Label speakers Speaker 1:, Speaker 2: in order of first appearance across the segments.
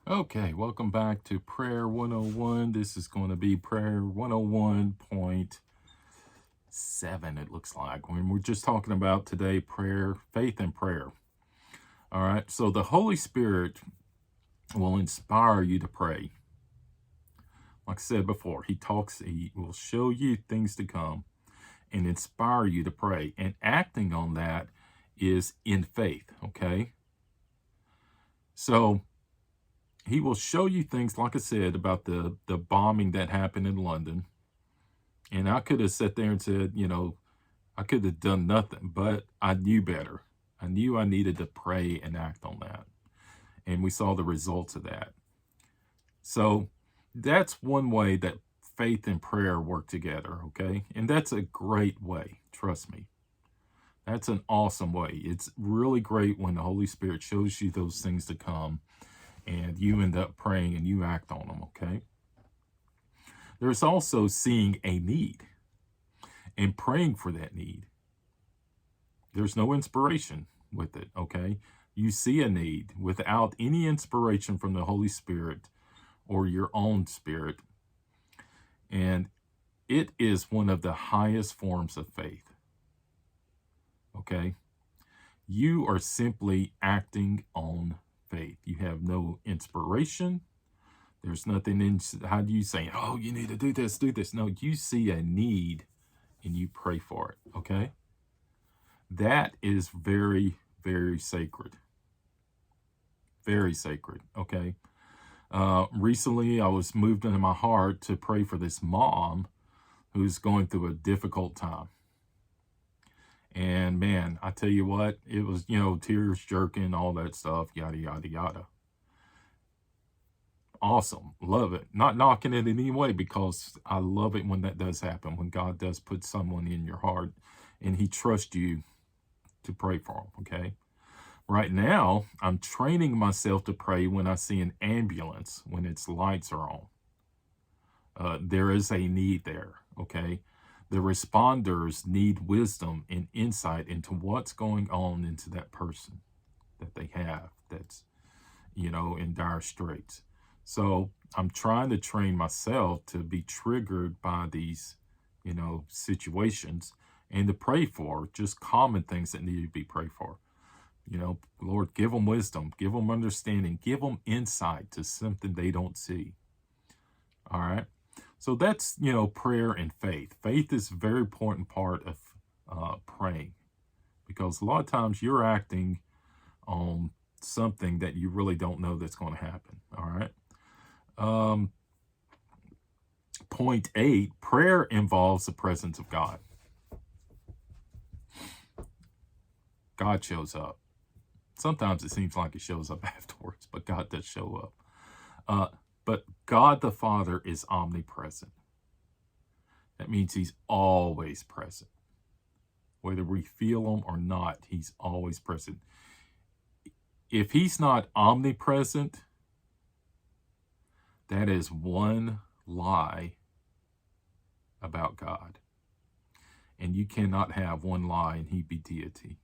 Speaker 1: Okay, welcome back to Prayer 101. This is going to be Prayer 101.7, it looks like. When we're just talking about today prayer, faith and prayer. All right, so the Holy Spirit will inspire you to pray. Like I said before, he will show you things to come and inspire you to pray. And acting on that is in faith, okay? So he will show you things, like I said, about the bombing that happened in London. And I could have sat there and said, I could have done nothing, but I knew better. I knew I needed to pray and act on that. And we saw the results of that. So that's one way that faith and prayer work together, okay? And that's a great way, trust me. That's an awesome way. It's really great when the Holy Spirit shows you those things to come and you end up praying and you act on them, okay? There's also seeing a need and praying for that need. There's no inspiration with it, okay? You see a need without any inspiration from the Holy Spirit or your own spirit. And it is one of the highest forms of faith, okay? You are simply acting on faith. You have no inspiration. There's nothing in, how do you say, oh, you need to do this, do this. No, you see a need and you pray for it, okay? That is very, very sacred. Very sacred, okay? Recently, I was moved into my heart to pray for this mom who's going through a difficult time. And man, I tell you what, it was, tears jerking, all that stuff, yada, yada, yada. Awesome. Love it. Not knocking it in any way, because I love it when that does happen, when God does put someone in your heart and he trusts you to pray for them, okay? Right now, I'm training myself to pray when I see an ambulance, when its lights are on. There is a need there, okay? The responders need wisdom and insight into what's going on into that person that they have that's, in dire straits. So I'm trying to train myself to be triggered by these, situations and to pray for just common things that need to be prayed for. Lord, give them wisdom, give them understanding, give them insight to something they don't see. All right. So that's, prayer and faith. Faith is a very important part of praying, because a lot of times you're acting on something that you really don't know that's going to happen. All right. Point 8, prayer involves the presence of God. God shows up. Sometimes it seems like he shows up afterwards, but God does show up. But God the Father is omnipresent. That means he's always present. Whether we feel him or not, he's always present. If he's not omnipresent, that is one lie about God. And you cannot have one lie and he be deity.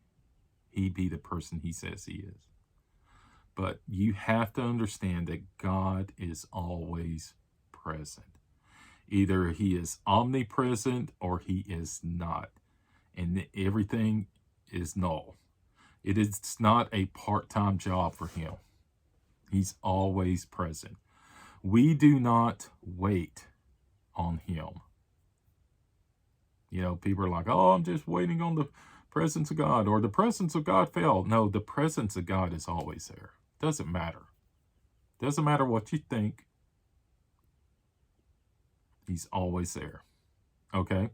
Speaker 1: He be the person he says he is. But you have to understand that God is always present. Either he is omnipresent or he is not. And everything is null. It is not a part-time job for him. He's always present. We do not wait on him. People are like, oh, I'm just waiting on the presence of God, or the presence of God fell. No, the presence of God is always there. Doesn't matter. Doesn't matter what you think. He's always there. Okay?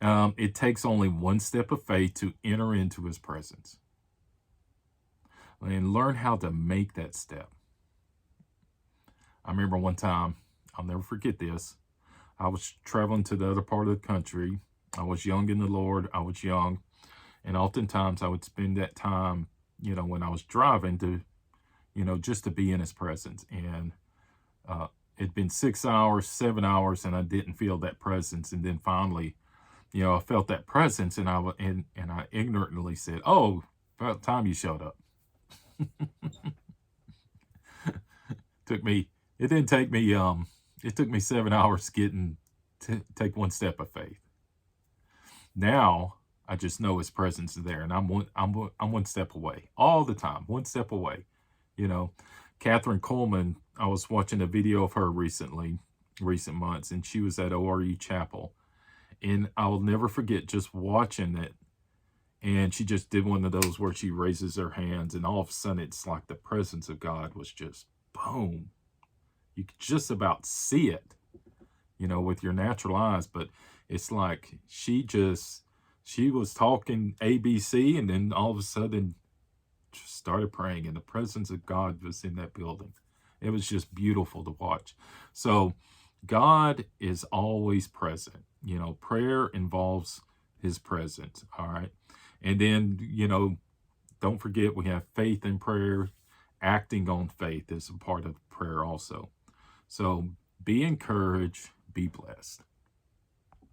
Speaker 1: It takes only one step of faith to enter into his presence. And learn how to make that step. I remember one time, I'll never forget this. I was traveling to the other part of the country. I was young in the Lord. I was young. And oftentimes I would spend that time, when I was driving to, just to be in his presence. And it'd been 6 hours, 7 hours, and I didn't feel that presence. And then finally, I felt that presence, and I ignorantly said, "Oh, about time you showed up." It didn't take me, it took me 7 hours getting to take one step of faith. Now, I just know his presence is there, and I'm one step away all the time, one step away. You know, Catherine Coleman, I was watching a video of her recent months, and she was at ORU Chapel. And I'll never forget just watching it. And she just did one of those where she raises her hands, and all of a sudden it's like the presence of God was just boom. You could just about see it, with your natural eyes. But it's like she was talking ABC, and then all of a sudden just started praying, and the presence of God was in that building. It was just beautiful to watch. So God is always present. Prayer involves his presence. All right. And then, don't forget we have faith in prayer. Acting on faith is a part of prayer also. So be encouraged, be blessed.